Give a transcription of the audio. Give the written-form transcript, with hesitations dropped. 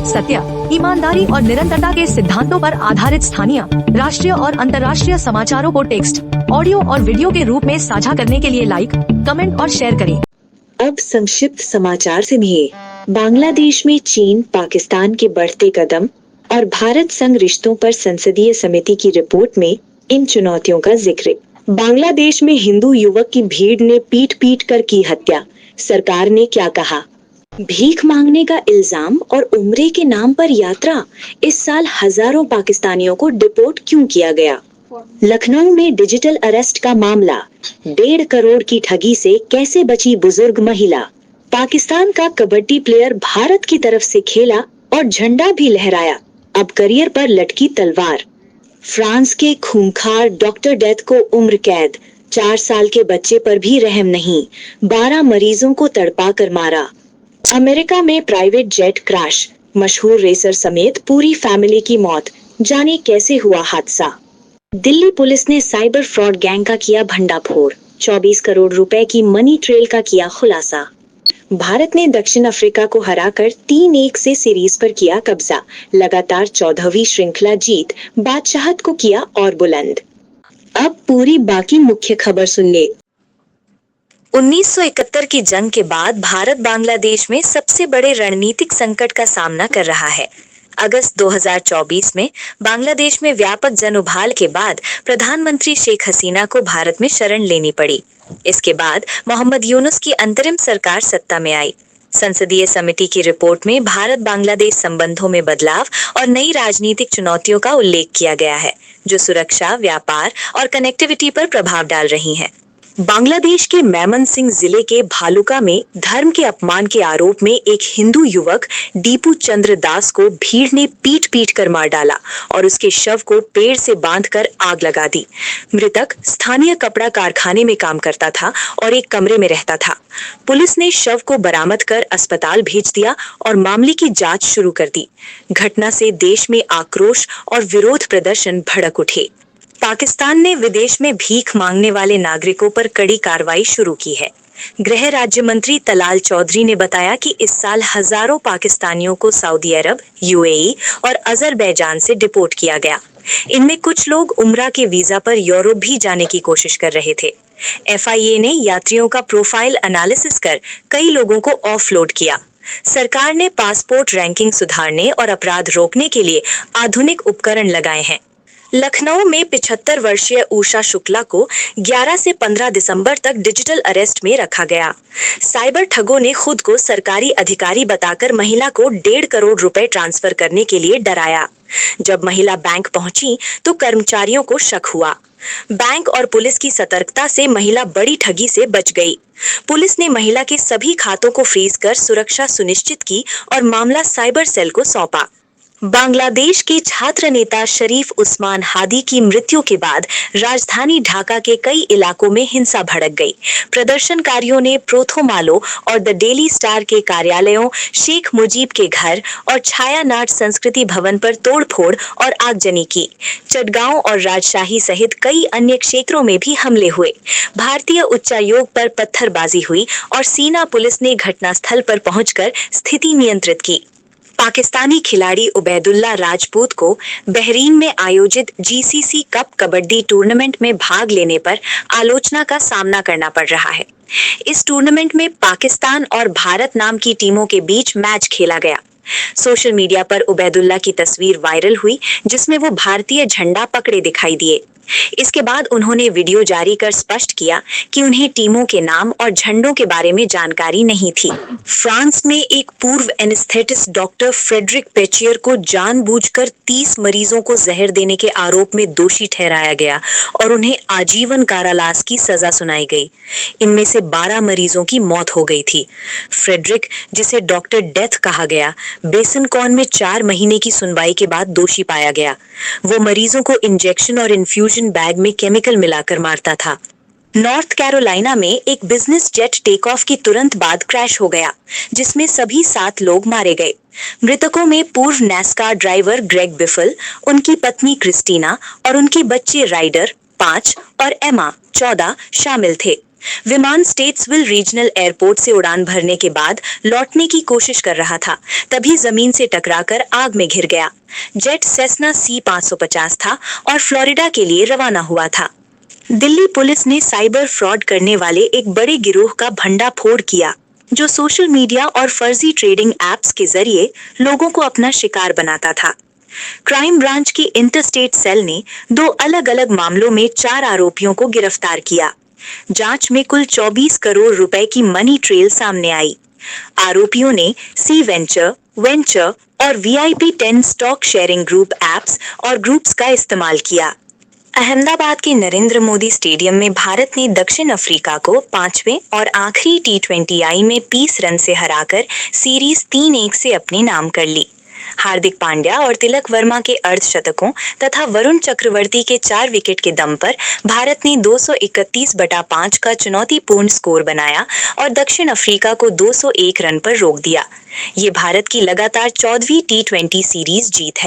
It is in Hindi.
सत्य, ईमानदारी और निरंतरता के सिद्धांतों पर आधारित स्थानीय, राष्ट्रीय और अंतर्राष्ट्रीय समाचारों को टेक्स्ट, ऑडियो और वीडियो के रूप में साझा करने के लिए लाइक, कमेंट और शेयर करें। अब संक्षिप्त समाचार सुनिए। बांग्लादेश में चीन, पाकिस्तान के बढ़ते कदम और भारत संग रिश्तों पर संसदीय समिति की रिपोर्ट में इन चुनौतियों का जिक्र। बांग्लादेश में हिंदू युवक की भीड़ ने पीट पीट कर की हत्या। सरकार ने क्या कहा? भीख मांगने का इल्जाम और उम्रे के नाम पर यात्रा। इस साल हजारों पाकिस्तानियों को डिपोर्ट क्यों किया गया? लखनऊ में डिजिटल अरेस्ट का मामला। 1.5 करोड़ की ठगी से कैसे बची बुजुर्ग महिला? पाकिस्तान का कबड्डी प्लेयर भारत की तरफ से खेला और झंडा भी लहराया। अब करियर पर लटकी तलवार। फ्रांस के खूंखार डॉक्टर डेथ को उम्र कैद। 4 साल के बच्चे पर भी रहम नहीं। 12 मरीजों को तड़पा कर मारा। अमेरिका में प्राइवेट जेट क्रैश। मशहूर रेसर समेत पूरी फैमिली की मौत। जाने कैसे हुआ हादसा? दिल्ली पुलिस ने साइबर फ्रॉड गैंग का किया भंडाफोड़। 24 करोड़ रुपए की मनी ट्रेल का किया खुलासा। भारत ने दक्षिण अफ्रीका को हराकर 3-1 से सीरीज पर किया कब्जा। लगातार 14वीं श्रृंखला जीत बादशाहत को किया और बुलंद। अब पूरी बाकी मुख्य खबर सुन ले। 1971 की जंग के बाद भारत बांग्लादेश में सबसे बड़े रणनीतिक संकट का सामना कर रहा है। अगस्त 2024 में बांग्लादेश में व्यापक जन उभाल के बाद प्रधानमंत्री शेख हसीना को भारत में शरण लेनी पड़ी। इसके बाद मोहम्मद यूनुस की अंतरिम सरकार सत्ता में आई। संसदीय समिति की रिपोर्ट में भारत बांग्लादेश संबंधों में बदलाव और नई राजनीतिक चुनौतियों का उल्लेख किया गया है, जो सुरक्षा, व्यापार और कनेक्टिविटी पर प्रभाव डाल रही हैं। बांग्लादेश के मेमनसिंह जिले के भालुका में धर्म के अपमान के आरोप में एक हिंदू युवक दीपू चंद्र दास को भीड़ ने पीट पीट कर मार डाला और उसके शव को पेड़ से बांधकर आग लगा दी। मृतक स्थानीय कपड़ा कारखाने में काम करता था और एक कमरे में रहता था। पुलिस ने शव को बरामद कर अस्पताल भेज दिया और मामले की जांच शुरू कर दी। घटना से देश में आक्रोश और विरोध प्रदर्शन भड़क उठे। पाकिस्तान ने विदेश में भीख मांगने वाले नागरिकों पर कड़ी कार्रवाई शुरू की है। गृह राज्य मंत्री तलाल चौधरी ने बताया कि इस साल हजारों पाकिस्तानियों को सऊदी अरब, यूएई और अजरबैजान से डिपोर्ट किया गया। इनमें कुछ लोग उम्रा के वीजा पर यूरोप भी जाने की कोशिश कर रहे थे। एफआईए ने यात्रियों का प्रोफाइल एनालिसिस कर कई लोगों को ऑफलोड किया। सरकार ने पासपोर्ट रैंकिंग सुधारने और अपराध रोकने के लिए आधुनिक उपकरण लगाए हैं। लखनऊ में 75 वर्षीय उषा शुक्ला को 11 से 15 दिसंबर तक डिजिटल अरेस्ट में रखा गया। साइबर ठगों ने खुद को सरकारी अधिकारी बताकर महिला को 1.5 करोड़ रुपए ट्रांसफर करने के लिए डराया। जब महिला बैंक पहुंची तो कर्मचारियों को शक हुआ। बैंक और पुलिस की सतर्कता से महिला बड़ी ठगी से बच गई। पुलिस ने महिला के सभी खातों को फ्रीज कर सुरक्षा सुनिश्चित की और मामला साइबर सेल को सौंपा। बांग्लादेश के छात्र नेता शरीफ उस्मान हादी की मृत्यु के बाद राजधानी ढाका के कई इलाकों में हिंसा भड़क गई। प्रदर्शनकारियों ने प्रोथोमालो और द डेली स्टार के कार्यालयों, शेख मुजीब के घर और छायानाट संस्कृति भवन पर तोड़फोड़ और आगजनी की। चटगांव और राजशाही सहित कई अन्य क्षेत्रों में भी हमले हुए। भारतीय उच्चायोग पर पत्थरबाजी हुई और सीना पुलिस ने घटनास्थल पर पहुंचकर स्थिति नियंत्रित की। पाकिस्तानी खिलाड़ी उबैदुल्ला राजपूत को बहरीन में आयोजित जीसीसी कप कबड्डी टूर्नामेंट में भाग लेने पर आलोचना का सामना करना पड़ रहा है। इस टूर्नामेंट में पाकिस्तान और भारत नाम की टीमों के बीच मैच खेला गया। सोशल मीडिया पर उबैदुल्ला की तस्वीर वायरल हुई, जिसमें वो भारतीय झंडा पकड़े दिखाई दिए। इसके बाद उन्होंने वीडियो जारी कर स्पष्ट किया कि उन्हें टीमों के नाम और झंडों के बारे में जानकारी नहीं थी। फ्रांस में एक पूर्व एनेस्थेटिस्ट डॉक्टर फ्रेडरिक पेचियर को जानबूझकर 30 मरीजों को जहर देने के आरोप में दोषी ठहराया गया और उन्हें आजीवन कारावास की सजा सुनाई गई। इनमें से 12 मरीजों की मौत हो गई थी। फ्रेडरिक, जिसे डॉक्टर डेथ कहा गया, बेसनकॉन में 4 महीने की सुनवाई के बाद दोषी पाया गया। वो मरीजों को इंजेक्शन और इन्फ्यूजन बैग में केमिकल मिलाकर मारता था। नॉर्थ कैरोलिना में एक बिजनेस जेट टेक ऑफ की तुरंत बाद क्रैश हो गया, जिसमें सभी 7 लोग मारे गए। मृतकों में पूर्व नैस्कार ड्राइवर ग्रेग बिफल, उनकी पत्नी क्रिस्टीना और उनके बच्चे राइडर 5 और एमा 14 शामिल थे। विमान स्टेट्सविल रीजनल एयरपोर्ट से उड़ान भरने के बाद लौटने की कोशिश कर रहा था, तभी जमीन से टकराकर आग में घिर गया। जेट सेसना C-550 था और फ्लोरिडा के लिए रवाना हुआ था। दिल्ली पुलिस ने साइबर फ्रॉड करने वाले एक बड़े गिरोह का भंडाफोड़ किया, जो सोशल मीडिया और फर्जी ट्रेडिंग एप्स के जरिए लोगों को अपना शिकार बनाता था। क्राइम ब्रांच की इंटरस्टेट सेल ने 2 अलग-अलग मामलों में 4 आरोपियों को गिरफ्तार किया। जांच में कुल 24 करोड़ रुपए की मनी ट्रेल सामने आई। आरोपियों ने सी वेंचर और VIP 10 stock sharing group apps और ग्रुप्स का इस्तेमाल किया। अहमदाबाद के नरेंद्र मोदी स्टेडियम में भारत ने दक्षिण अफ्रीका को 5वें और आखिरी T20I में 20 रन से हराकर सीरीज 3-1 से अपने नाम कर ली। हार्दिक पांड्या और तिलक वर्मा के अर्धशतकों तथा वरुण चक्रवर्ती के 4 विकेट के दम पर भारत ने 231/5 का चुनौतीपूर्ण स्कोर बनाया और दक्षिण अफ्रीका को 201 रन पर रोक दिया। ये भारत की लगातार 14वीं T20 सीरीज जीत है।